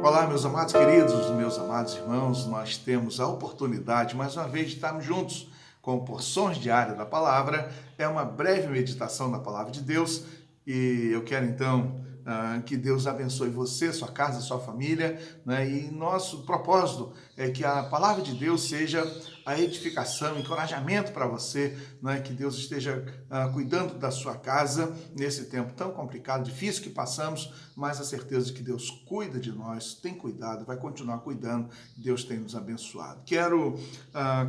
Olá, meus amados queridos, meus amados irmãos, nós temos a oportunidade, mais uma vez, de estarmos juntos com porções diárias da palavra. É uma breve meditação na palavra de Deus e eu quero então que Deus abençoe você, sua casa, sua família, né? E nosso propósito é que a palavra de Deus seja a edificação, encorajamento para você, né? Que Deus esteja cuidando da sua casa nesse tempo tão complicado, difícil que passamos, mas a certeza de que Deus cuida de nós, tem cuidado, vai continuar cuidando, Deus tem nos abençoado. Quero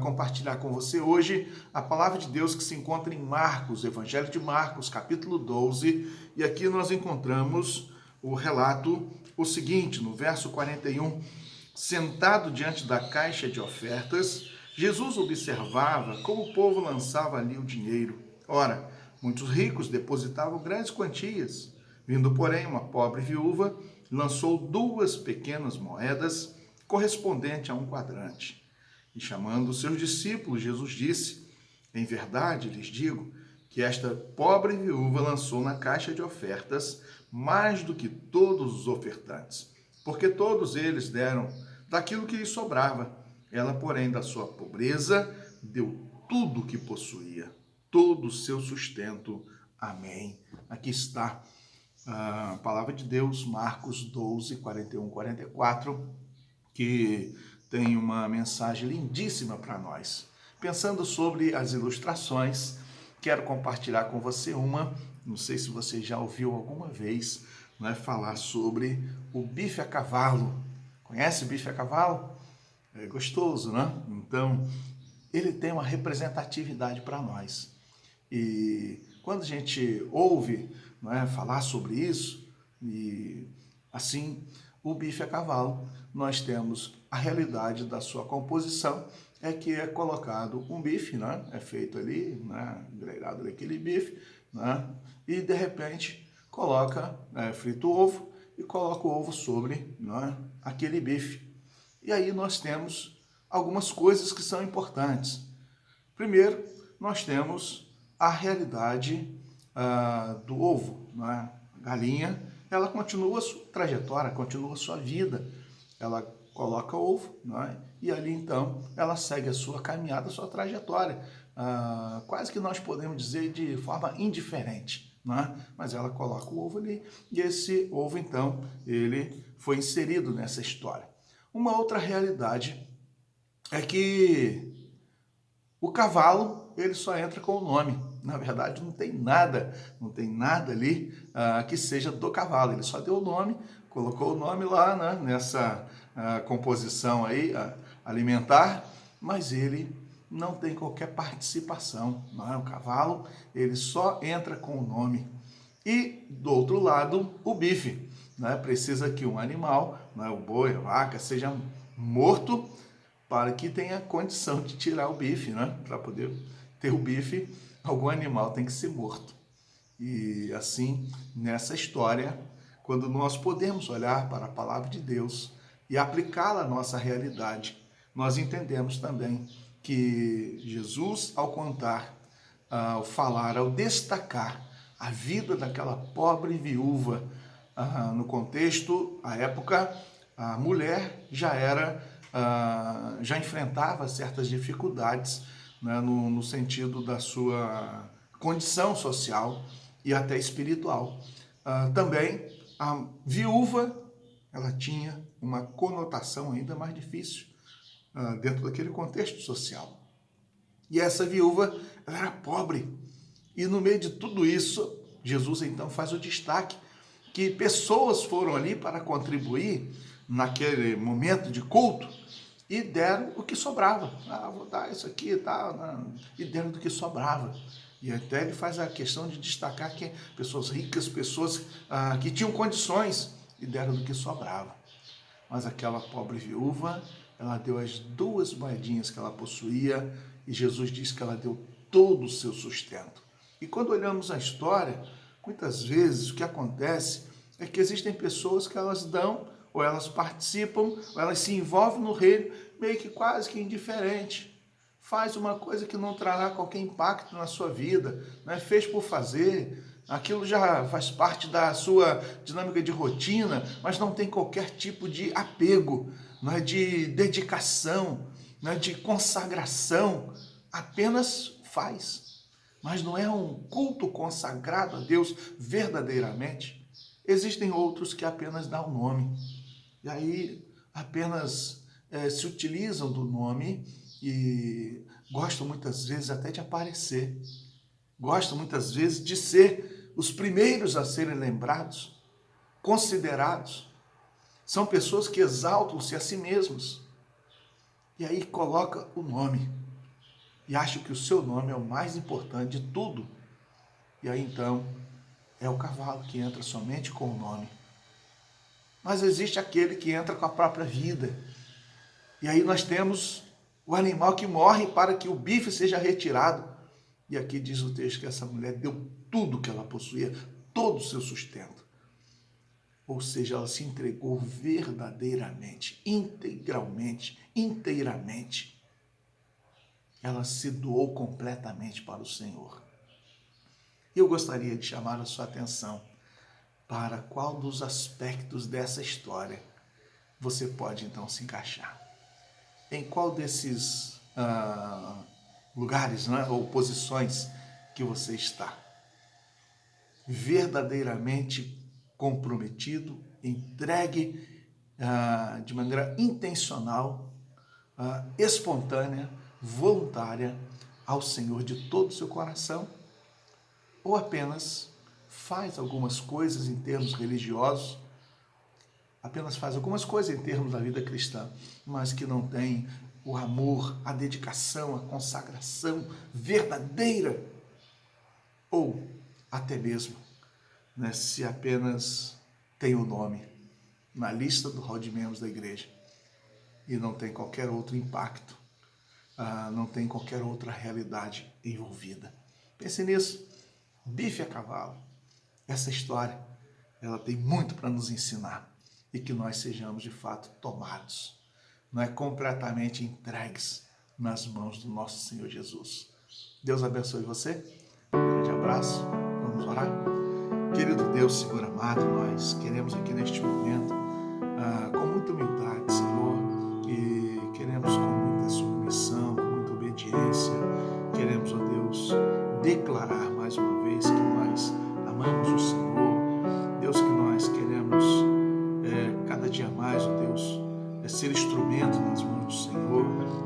compartilhar com você hoje a palavra de Deus que se encontra em Marcos, Evangelho de Marcos, capítulo 12, e aqui nós encontramos o relato, o seguinte, no verso 41, sentado diante da caixa de ofertas, Jesus observava como o povo lançava ali o dinheiro. Ora, muitos ricos depositavam grandes quantias. Vindo, porém, uma pobre viúva, lançou 2 pequenas moedas, correspondente a 1 quadrante. E chamando os seus discípulos, Jesus disse: em verdade lhes digo que esta pobre viúva lançou na caixa de ofertas mais do que todos os ofertantes, porque todos eles deram daquilo que lhes sobrava. Ela, porém, da sua pobreza, deu tudo o que possuía, todo o seu sustento. Amém. Aqui está a palavra de Deus, Marcos 12, 41, 44, que tem uma mensagem lindíssima para nós. Pensando sobre as ilustrações, quero compartilhar com você uma, não sei se você já ouviu alguma vez, né, falar sobre o bife a cavalo. Conhece o bife a cavalo? É gostoso, né? Então, ele tem uma representatividade para nós. E quando a gente ouve, não é, falar sobre isso, e assim, o bife a cavalo, nós temos a realidade da sua composição, é que é colocado um bife, né? É feito ali, né? Grelhado aquele bife, né? E de repente coloca, frita o ovo e coloca o ovo sobre, né, aquele bife. E aí nós temos algumas coisas que são importantes. Primeiro, nós temos a realidade do ovo, né? A galinha, ela continua a sua trajetória, continua a sua vida. Ela coloca ovo, né? E ali então ela segue a sua caminhada, a sua trajetória. Quase que nós podemos dizer de forma indiferente, né? Mas ela coloca o ovo ali e esse ovo então ele foi inserido nessa história. Uma outra realidade é que o cavalo, ele só entra com o nome. Na verdade, não tem nada ali que seja do cavalo. Ele só deu o nome, colocou o nome lá, né, nessa composição aí alimentar, mas ele não tem qualquer participação. Não é? O cavalo, ele só entra com o nome. E, do outro lado, o bife. Né? Precisa que um animal, né, o boi, a vaca, seja morto para que tenha condição de tirar o bife, né? Para poder ter o bife, algum animal tem que ser morto. E assim, nessa história, quando nós podemos olhar para a palavra de Deus e aplicá-la à nossa realidade, nós entendemos também que Jesus, ao contar, ao falar, ao destacar a vida daquela pobre viúva, no contexto, à época, a mulher já enfrentava certas dificuldades, né, no sentido da sua condição social e até espiritual. Também a viúva, ela tinha uma conotação ainda mais difícil dentro daquele contexto social. E essa viúva, ela era pobre. E no meio de tudo isso, Jesus então faz o destaque que pessoas foram ali para contribuir naquele momento de culto e deram o que sobrava. Vou dar isso aqui e tal, e deram do que sobrava. E até ele faz a questão de destacar que pessoas ricas, pessoas que tinham condições e deram do que sobrava. Mas aquela pobre viúva, ela deu as 2 moedinhas que ela possuía e Jesus diz que ela deu todo o seu sustento. E quando olhamos a história, muitas vezes o que acontece é que existem pessoas que elas dão, ou elas participam, ou elas se envolvem no reino, meio que quase que indiferente. Faz uma coisa que não trará qualquer impacto na sua vida, né? Fez por fazer, aquilo já faz parte da sua dinâmica de rotina, mas não tem qualquer tipo de apego, não é de dedicação, não é de consagração, apenas faz. Mas não é um culto consagrado a Deus verdadeiramente. Existem outros que apenas dão o nome, e aí apenas se utilizam do nome e gostam muitas vezes até de aparecer, gostam muitas vezes de ser os primeiros a serem lembrados, considerados. São pessoas que exaltam-se a si mesmos e aí coloca o nome e acham que o seu nome é o mais importante de tudo. E aí então é o cavalo que entra somente com o nome. Mas existe aquele que entra com a própria vida. E aí nós temos o animal que morre para que o bife seja retirado. E aqui diz o texto que essa mulher deu tudo que ela possuía, todo o seu sustento. Ou seja, ela se entregou verdadeiramente, integralmente, inteiramente. Ela se doou completamente para o Senhor. E eu gostaria de chamar a sua atenção para qual dos aspectos dessa história você pode então se encaixar. Em qual desses lugares, né, ou posições que você está? Verdadeiramente comprometido, entregue de maneira intencional, espontânea, voluntária ao Senhor de todo o seu coração? Ou apenas faz algumas coisas em termos religiosos, apenas faz algumas coisas em termos da vida cristã, mas que não tem o amor, a dedicação, a consagração verdadeira? Ou até mesmo, né, se apenas tem o nome na lista do hall de membros da igreja e não tem qualquer outro impacto, não tem qualquer outra realidade envolvida. Pense nisso. Bife a cavalo. Essa história, ela tem muito para nos ensinar e que nós sejamos de fato tomados, não é, completamente entregues nas mãos do nosso Senhor Jesus. Deus abençoe você. Um grande abraço. Vamos orar. Querido Deus, Senhor amado, nós queremos aqui neste momento, com muita humildade, Senhor, e queremos com muita submissão, com muita obediência, queremos, ó Deus, declarar mais uma vez que nós amamos o Senhor, Deus, que nós queremos cada dia mais, ó Deus, ser instrumento nas mãos do Senhor.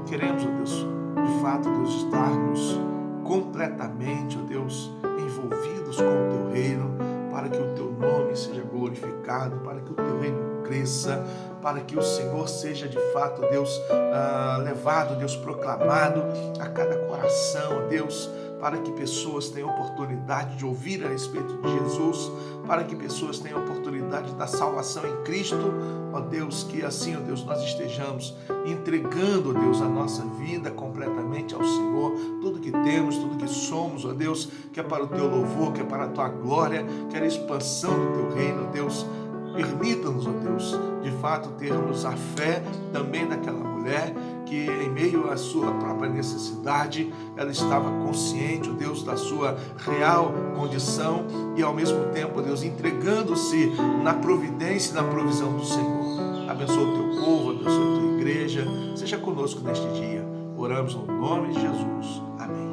Queremos, ó Deus, de fato, Deus, estarmos completamente, ó Deus, envolvidos com o Teu reino, para que o Teu nome seja glorificado, para que o Teu reino cresça, para que o Senhor seja de fato, Deus, levado, Deus, proclamado a cada coração, Deus, para que pessoas tenham oportunidade de ouvir a respeito de Jesus, para que pessoas tenham oportunidade da salvação em Cristo, ó Deus, que assim, ó Deus, nós estejamos entregando, ó Deus, a nossa vida completamente ao Senhor, tudo que temos, tudo que somos, ó Deus, que é para o Teu louvor, que é para a Tua glória, que é a expansão do Teu reino, ó Deus. Permita-nos, ó Deus, de fato termos a fé também daquela mulher que em meio à sua própria necessidade, ela estava consciente, ó Deus, da sua real condição e ao mesmo tempo, ó Deus, entregando-se na providência e na provisão do Senhor. Abençoa o Teu povo, abençoa a Tua igreja, seja conosco neste dia. Oramos no nome de Jesus. Amém.